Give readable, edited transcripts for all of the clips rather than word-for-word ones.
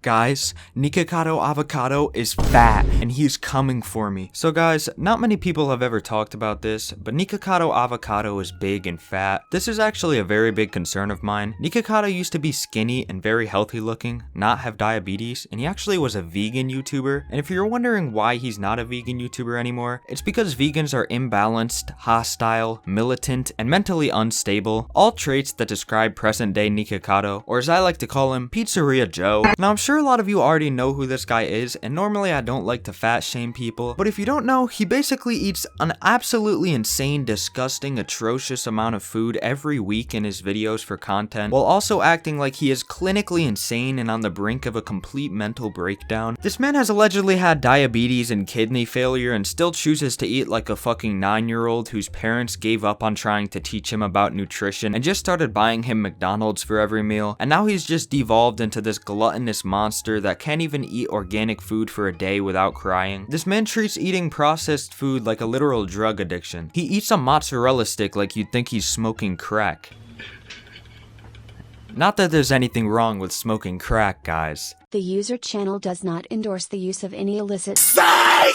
Guys, Nikocado Avocado is fat and he's coming for me. So guys, not many people have ever talked about this, but Nikocado Avocado is big and fat. This is actually a very big concern of mine. Nikocado used to be skinny and very healthy looking, not have diabetes, and he actually was a vegan YouTuber. And if you're wondering why he's not a vegan YouTuber anymore, it's because vegans are imbalanced, hostile, militant, and mentally unstable, all traits that describe present day Nikocado, or as I like to call him, Pizzeria Joe. Now I'm sure a lot of you already know who this guy is, and normally I don't like to fat shame people, but if you don't know, he basically eats an absolutely insane, disgusting, atrocious amount of food every week in his videos for content, while also acting like he is clinically insane and on the brink of a complete mental breakdown. This man has allegedly had diabetes and kidney failure and still chooses to eat like a fucking 9-year-old whose parents gave up on trying to teach him about nutrition and just started buying him McDonald's for every meal, and now he's just devolved into this gluttonous monster that can't even eat organic food for a day without crying. This man treats eating processed food like a literal drug addiction. He eats a mozzarella stick like you'd think he's smoking crack. Not that there's anything wrong with smoking crack, guys. The user channel does not endorse the use of any illicit Psych!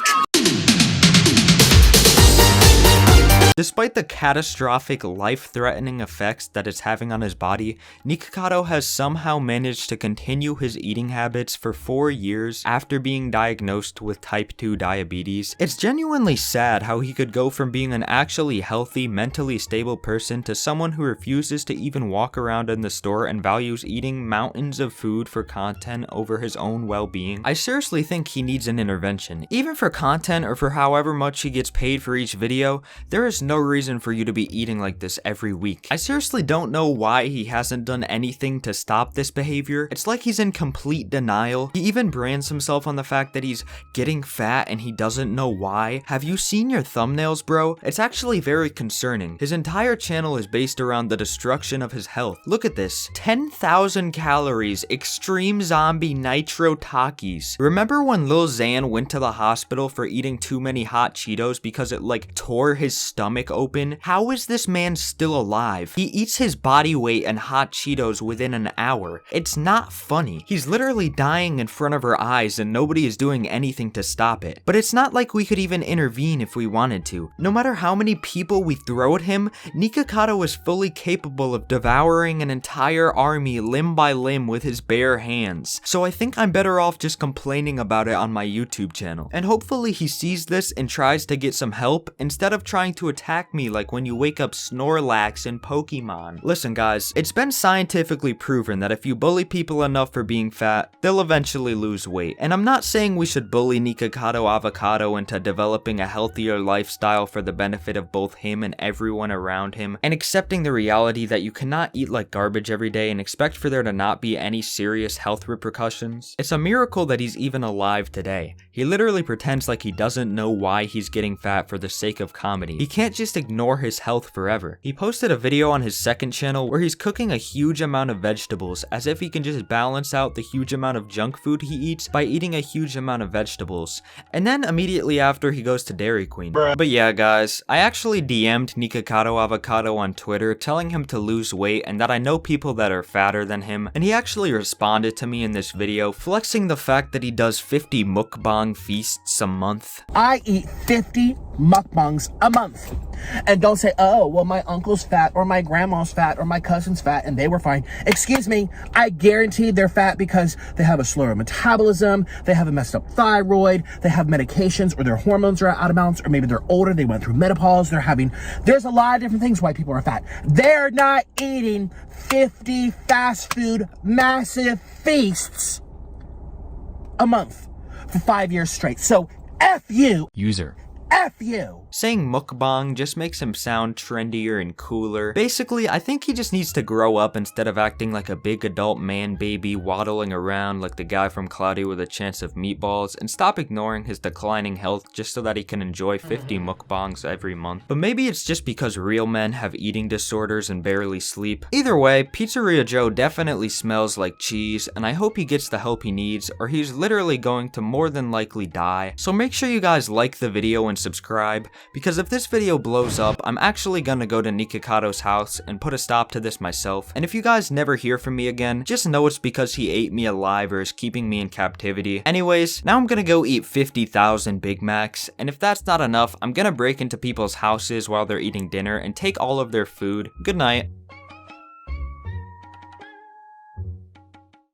Despite the catastrophic, life-threatening effects that it's having on his body, Nikocado has somehow managed to continue his eating habits for 4 years after being diagnosed with type 2 diabetes. It's genuinely sad how he could go from being an actually healthy, mentally stable person to someone who refuses to even walk around in the store and values eating mountains of food for content over his own well-being. I seriously think he needs an intervention. Even for content or for however much he gets paid for each video, there is no reason for you to be eating like this every week. I seriously don't know why he hasn't done anything to stop this behavior. It's like he's in complete denial. He even brands himself on the fact that he's getting fat and he doesn't know why. Have you seen your thumbnails, bro? It's actually very concerning. His entire channel is based around the destruction of his health. Look at this. 10,000 calories, extreme zombie nitro Takis. Remember when Lil Xan went to the hospital for eating too many hot Cheetos because it like tore his stomach open? How is this man still alive? He eats his body weight in hot Cheetos within an hour. It's not funny. He's literally dying in front of our eyes and nobody is doing anything to stop it. But it's not like we could even intervene if we wanted to. No matter how many people we throw at him, Nikocado is fully capable of devouring an entire army limb by limb with his bare hands. So I think I'm better off just complaining about it on my YouTube channel. And hopefully he sees this and tries to get some help instead of trying to attack me like when you wake up Snorlax in Pokemon. Listen guys, it's been scientifically proven that if you bully people enough for being fat, they'll eventually lose weight. And I'm not saying we should bully Nikocado Avocado into developing a healthier lifestyle for the benefit of both him and everyone around him, and accepting the reality that you cannot eat like garbage every day and expect for there to not be any serious health repercussions. It's a miracle that he's even alive today. He literally pretends like he doesn't know why he's getting fat for the sake of comedy. He can't just ignore his health forever. He posted a video on his second channel where he's cooking a huge amount of vegetables as if he can just balance out the huge amount of junk food he eats by eating a huge amount of vegetables. And then immediately after he goes to Dairy Queen. But yeah guys, I actually DM'd Nikocado Avocado on Twitter telling him to lose weight and that I know people that are fatter than him, and he actually responded to me in this video flexing the fact that he does 50 mukbang feasts a month. I eat 50 mukbangs a month. And don't say, oh, well, my uncle's fat or my grandma's fat or my cousin's fat and they were fine. Excuse me, I guarantee they're fat because they have a slower metabolism, they have a messed up thyroid, they have medications or their hormones are out of balance, or maybe they're older, they went through menopause, there's a lot of different things why people are fat. They're not eating 50 fast food massive feasts a month for 5 years straight. So F you. User. F you. Saying mukbang just makes him sound trendier and cooler. Basically, I think he just needs to grow up instead of acting like a big adult man baby waddling around like the guy from Cloudy with a Chance of Meatballs, and stop ignoring his declining health just so that he can enjoy 50 mukbangs every month. But maybe it's just because real men have eating disorders and barely sleep. Either way, Pizzeria Joe definitely smells like cheese, and I hope he gets the help he needs or he's literally going to more than likely die. So make sure you guys like the video and and subscribe, because if this video blows up, I'm actually gonna go to Nikocado's house and put a stop to this myself. And if you guys never hear from me again, just know it's because he ate me alive or is keeping me in captivity. Anyways, now I'm gonna go eat 50,000 Big Macs, and if that's not enough, I'm gonna break into people's houses while they're eating dinner and take all of their food. Good night.